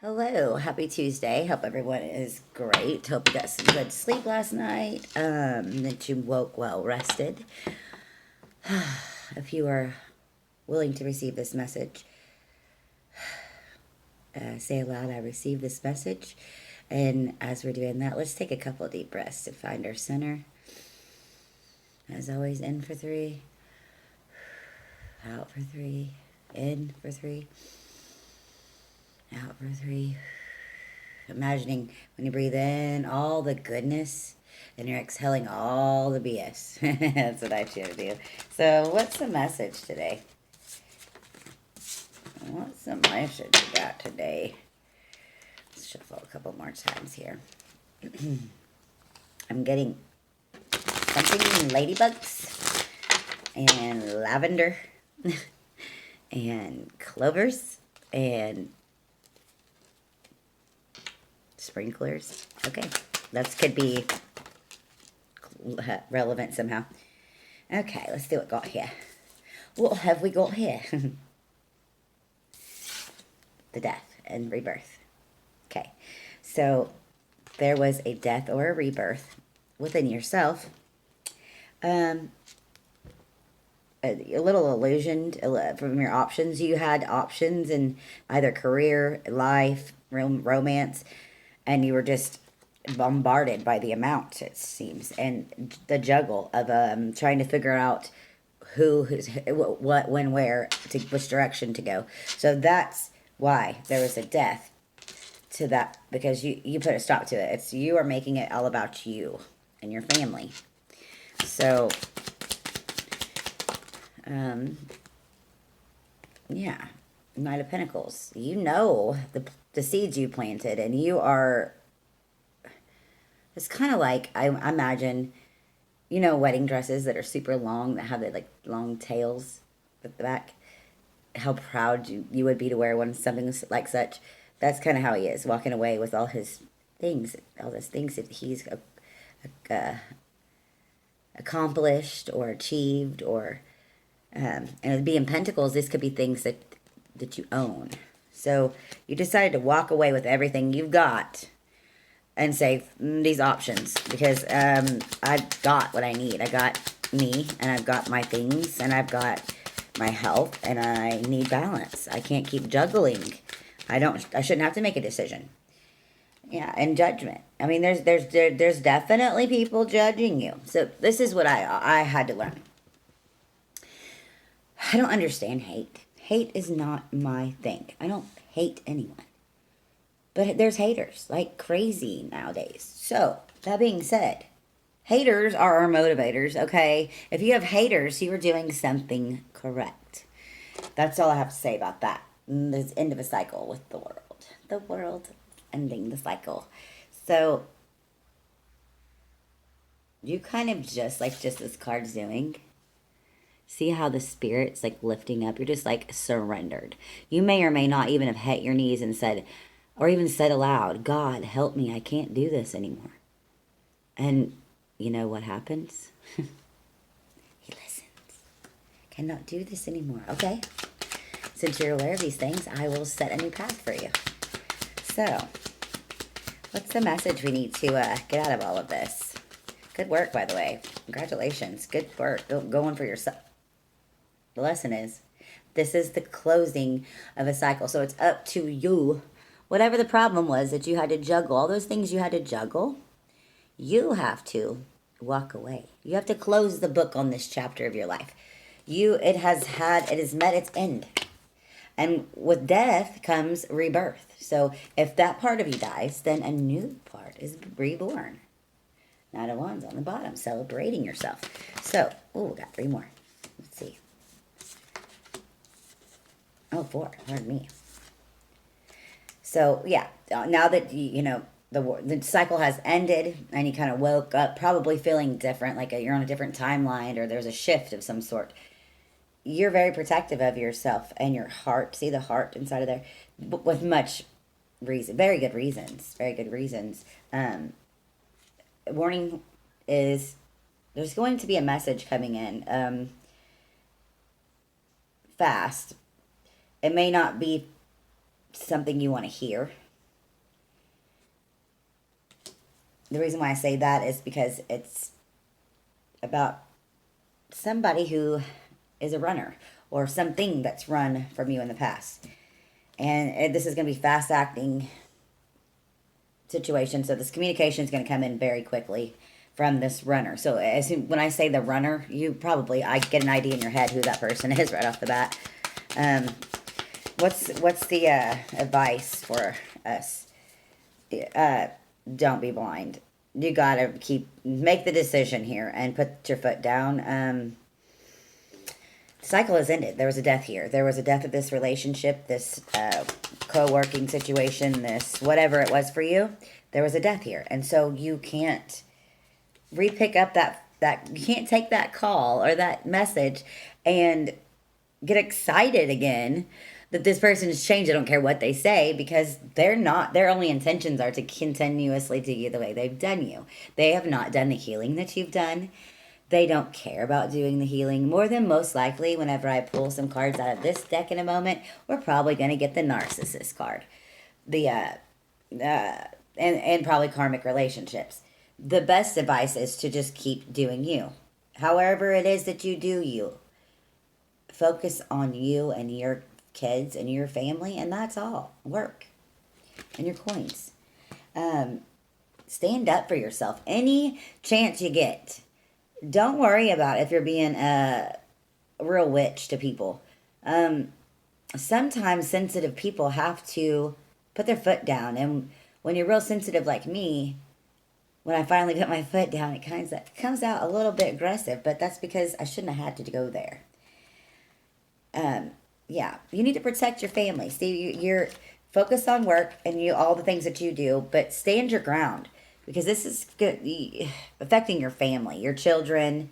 Hello, happy Tuesday. Hope everyone is great. Hope you got some good sleep last night. That you woke well rested. If you are willing to receive this message, say aloud, I receive this message. And as we're doing that, let's take a couple deep breaths to find our center. As always, in for 3, out for 3, in for 3, out for 3. Imagining when you breathe in all the goodness and you're exhaling all the BS. That's what I try to do. So, what's the message today? What's the message we got today? Let's shuffle a couple more times here. I'm getting ladybugs and lavender and clovers and sprinklers. Okay, that could be relevant somehow. Okay, let's see what got here. What have we got here? The death and rebirth. Okay, so there was a death or a rebirth within yourself. A little illusioned from your options. You had options in either career, life, romance, and you were just bombarded by the amount, it seems, and the juggle of trying to figure out who's what, when, where, to which direction to go. So that's why there was a death to that, because you put a stop to it. It's you are making it all about you and your family. So yeah, Knight of Pentacles. You know the seeds you planted, and you are. It's kind of like I imagine, wedding dresses that are super long that have the like long tails at the back. How proud you would be to wear one, something like such. That's kind of how he is, walking away with all his things, all those things that he's accomplished or achieved, or and it'd be in Pentacles. This could be things that you own. So you decided to walk away with everything you've got and say these options, because I've got what I need. I got me, and I've got my things, and I've got my health, and I need balance. I can't keep juggling. I shouldn't have to make a decision. Yeah, and judgment. I mean, there's definitely people judging you. So this is what I had to learn. I don't understand hate. Hate is not my thing. I don't hate anyone. But there's haters like crazy nowadays. So, that being said, haters are our motivators, okay? If you have haters, you are doing something correct. That's all I have to say about that. There's end of a cycle with the world. The world ending the cycle. So, you kind of just this card's doing. See how the spirit's like lifting up? You're just like surrendered. You may or may not even have hit your knees and said, or even said aloud, God, help me, I can't do this anymore. And you know what happens? He listens. Cannot do this anymore. Okay? Since you're aware of these things, I will set a new path for you. So, what's the message we need to get out of all of this? Good work, by the way. Congratulations. Good work. Going for yourself. The lesson is, this is the closing of a cycle. So it's up to you. Whatever the problem was that you had to juggle, all those things you had to juggle, you have to walk away. You have to close the book on this chapter of your life. It has met its end. And with death comes rebirth. So if that part of you dies, then a new part is reborn. Knight of Wands on the bottom, celebrating yourself. So, we got 3 more. Let's see. Oh, 4. Pardon me. So, yeah, now that, the cycle has ended and you kind of woke up probably feeling different, like you're on a different timeline or there's a shift of some sort, you're very protective of yourself and your heart. See the heart inside of there? With much reason. Very good reasons. Very good reasons. Warning is there's going to be a message coming in fast. It may not be something you want to hear. The reason why I say that is because it's about somebody who is a runner or something that's run from you in the past. And this is going to be fast acting situation. So this communication is going to come in very quickly from this runner. So when I say the runner, I get an idea in your head who that person is right off the bat. What's the advice for us? Don't be blind. You gotta make the decision here and put your foot down. The cycle has ended. There was a death here. There was a death of this relationship, this co-working situation, this whatever it was for you. There was a death here, and so you can't re-pick up that you can't take that call or that message and get excited again that this person has changed. I don't care what they say, because they're not, their only intentions are to continuously do you the way they've done you. They have not done the healing that you've done. They don't care about doing the healing. More than most likely, whenever I pull some cards out of this deck in a moment, we're probably going to get the narcissist card. And probably karmic relationships. The best advice is to just keep doing you. However it is that you do you. Focus on you and your kids and your family, and that's all. Work. And your coins. Stand up for yourself. Any chance you get. Don't worry about if you're being a real witch to people. Sometimes sensitive people have to put their foot down. And when you're real sensitive like me, when I finally put my foot down, it comes out a little bit aggressive. But that's because I shouldn't have had to go there. Yeah, you need to protect your family. See, you're focused on work and all the things that you do, but stand your ground, because this is good, affecting your family, your children,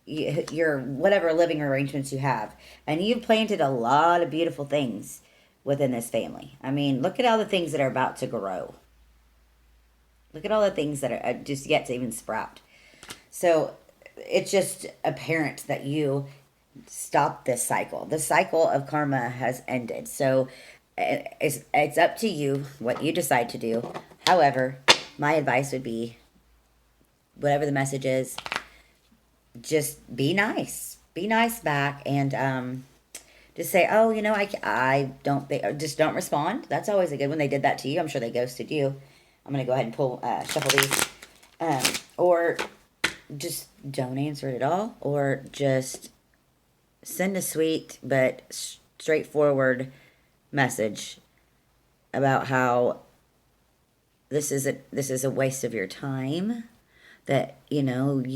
your whatever living arrangements you have. And you've planted a lot of beautiful things within this family. I mean, look at all the things that are about to grow. Look at all the things that are just yet to even sprout. So it's just apparent that you stop this cycle. The cycle of karma has ended. So it's up to you what you decide to do. However, my advice would be, whatever the message is, just be nice. Be nice back, and just say, oh, I don't think, or just don't respond. That's always a good one. They did that to you. I'm sure they ghosted you. I'm going to go ahead and shuffle these. Or just don't answer it at all, or just send a sweet but straightforward message about how this is a waste of your time, that you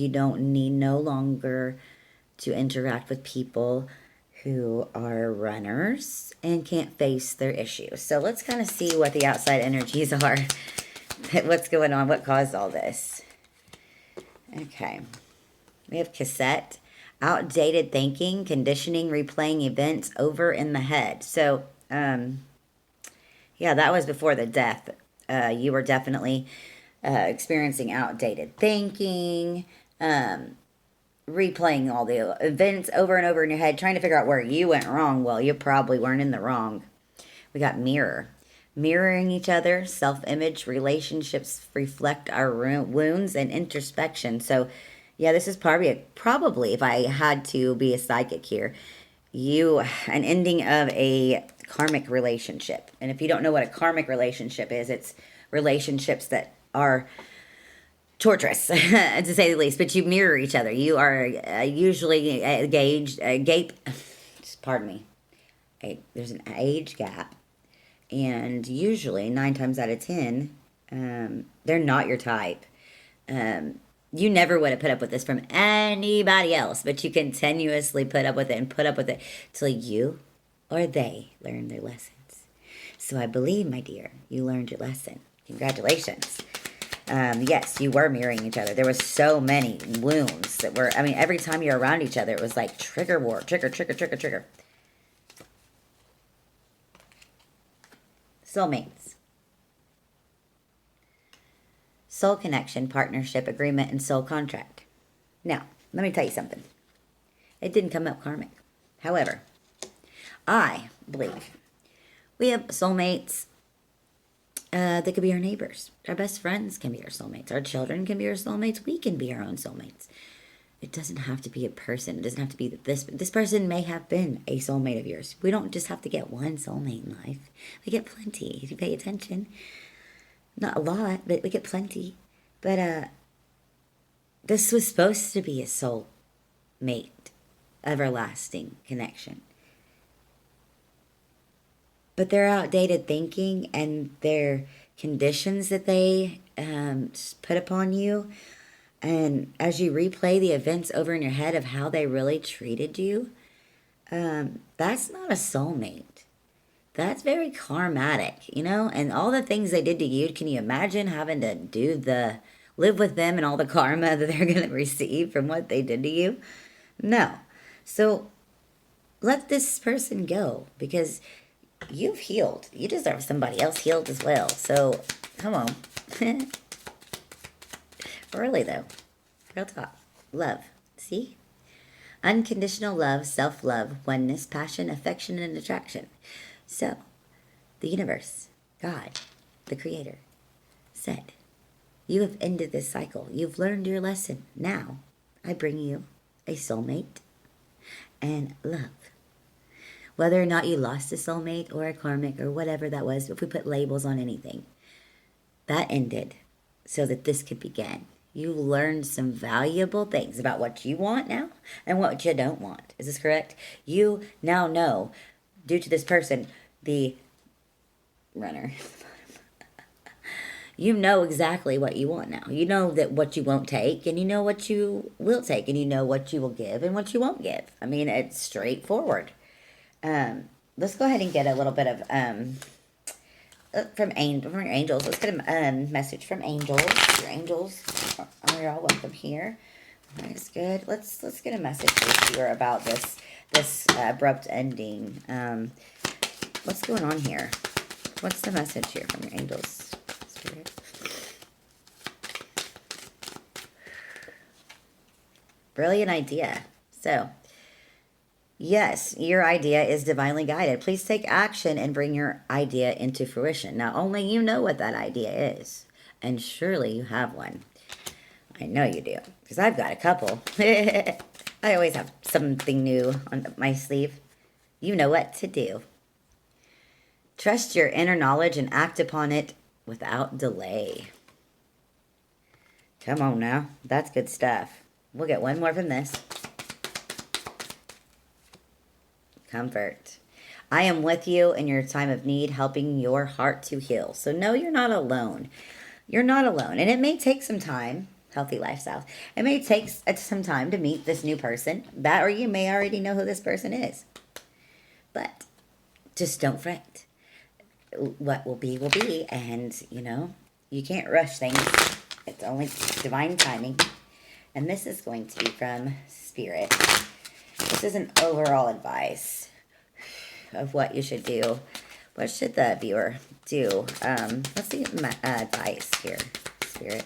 don't need no longer to interact with people who are runners and can't face their issues. So let's kind of see what the outside energies are. What's going on? What caused all this? Okay. We have cassette. Outdated thinking, conditioning, replaying events over in the head. So, yeah, that was before the death. You were definitely experiencing outdated thinking, replaying all the events over and over in your head, trying to figure out where you went wrong. Well, you probably weren't in the wrong. We got mirror. Mirroring each other, self-image, relationships reflect our wounds, and introspection. So, yeah, this is probably, if I had to be a psychic here, an ending of a karmic relationship. And if you don't know what a karmic relationship is, it's relationships that are torturous, to say the least. But you mirror each other. You are usually pardon me. There's an age gap. And usually, 9 times out of 10, they're not your type. You never would have put up with this from anybody else, but you continuously put up with it till you or they learn their lessons. So I believe, my dear, you learned your lesson. Congratulations. Yes, you were mirroring each other. There was so many wounds that were, every time you were around each other, it was like trigger war, trigger. Soulmates. Soul connection, partnership, agreement, and soul contract. Now, let me tell you something. It didn't come up karmic. However, I believe we have soulmates They could be our neighbors. Our best friends can be our soulmates. Our children can be our soulmates. We can be our own soulmates. It doesn't have to be a person. It doesn't have to be this. This person may have been a soulmate of yours. We don't just have to get one soulmate in life. We get plenty if you pay attention. Not a lot, but we get plenty. But this was supposed to be a soulmate, everlasting connection. But their outdated thinking and their conditions that they put upon you, and as you replay the events over in your head of how they really treated you, that's not a soulmate. That's very karmatic, you know? And all the things they did to you, can you imagine having to live with them and all the karma that they're going to receive from what they did to you? No. So let this person go, because you've healed. You deserve somebody else healed as well. So, come on. Really, though. Real talk. Love. See? Unconditional love, self-love, oneness, passion, affection, and attraction. So, the universe, God, the Creator, said, you have ended this cycle. You've learned your lesson. Now, I bring you a soulmate and love. Whether or not you lost a soulmate or a karmic or whatever that was, if we put labels on anything, that ended so that this could begin. You learned some valuable things about what you want now and what you don't want. Is this correct? You now know, due to this person, the runner, you know exactly what you want now. You know that what you won't take, and you know what you will take, and you know what you will give and what you won't give. I mean, it's straightforward. Let's go ahead and get a little bit of from angels. Let's get a message from angels. Your angels are all welcome here. That's good. Let's get a message here about this abrupt ending. What's going on here? What's the message here from your angels? Spirit. Brilliant idea. So, yes, your idea is divinely guided. Please take action and bring your idea into fruition. Now, only you know what that idea is. And surely you have one. I know you do, because I've got a couple. I always have something new on my sleeve. You know what to do. Trust your inner knowledge and act upon it without delay. Come on now. That's good stuff. We'll get one more from this. Comfort. I am with you in your time of need, helping your heart to heal. So no, you're not alone. You're not alone. And it may take some time, healthy lifestyles. It may take some time to meet this new person. Or you may already know who this person is. But just don't fret. What will be, and, you can't rush things. It's only divine timing. And this is going to be from Spirit. This is an overall advice of what you should do. What should the viewer do? Let's see advice here, Spirit.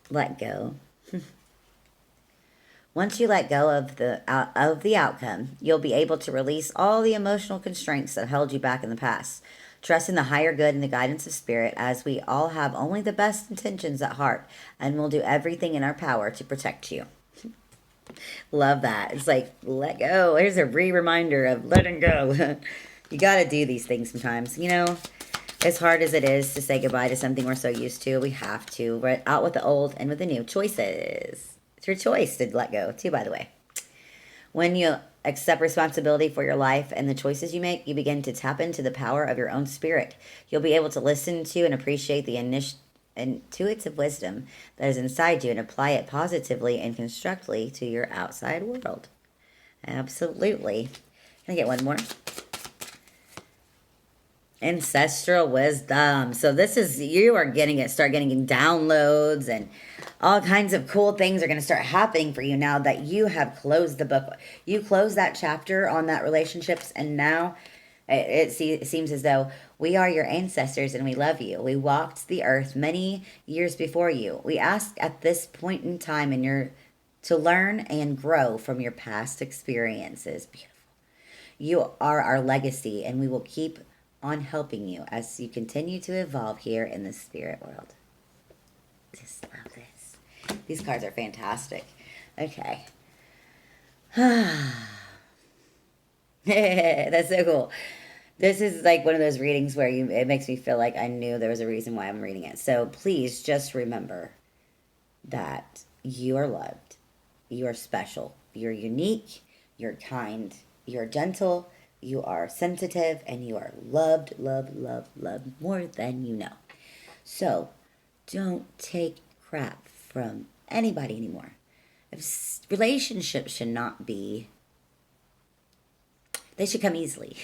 Let go. Once you let go of the outcome, you'll be able to release all the emotional constraints that held you back in the past. Trust in the higher good and the guidance of Spirit, as we all have only the best intentions at heart, and we'll do everything in our power to protect you. Love that. It's like, let go. Here's a reminder of letting go. You got to do these things sometimes. As hard as it is to say goodbye to something we're so used to, we have to. We're out with the old and with the new. Choices. It's your choice to let go, too, by the way. When you accept responsibility for your life and the choices you make, you begin to tap into the power of your own spirit. You'll be able to listen to and appreciate the intuitive wisdom that is inside you and apply it positively and constructively to your outside world. Absolutely. Can I get one more? Ancestral wisdom. So this is, you are start getting downloads, and all kinds of cool things are going to start happening for you now that you have closed the book. You closed that chapter on that relationships, and now it seems as though we are your ancestors and we love you. We walked the earth many years before you. We ask at this point in time to learn and grow from your past experiences. Beautiful. You are our legacy, and we will keep on helping you as you continue to evolve here in the spirit world. Just love this. These cards are fantastic. Okay. That's so cool. This is like one of those readings where it makes me feel like I knew there was a reason why I'm reading it. So please just remember that you are loved. You are special. You're unique. You're kind. You're gentle. You are sensitive. And you are loved, loved, loved, loved more than you know. So don't take crap from anybody anymore. Relationships should not be, they should come easily.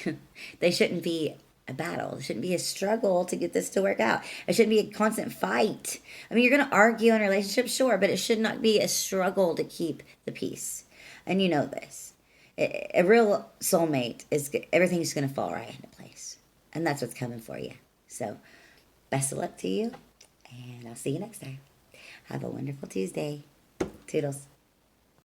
They shouldn't be a battle. It shouldn't be a struggle to get this to work out. It shouldn't be a constant fight. I mean, you're going to argue in a relationship, sure, but it should not be a struggle to keep the peace. And you know this. A real soulmate is, everything's going to fall right into place. And that's what's coming for you. So, best of luck to you. And I'll see you next time. Have a wonderful Tuesday. Toodles.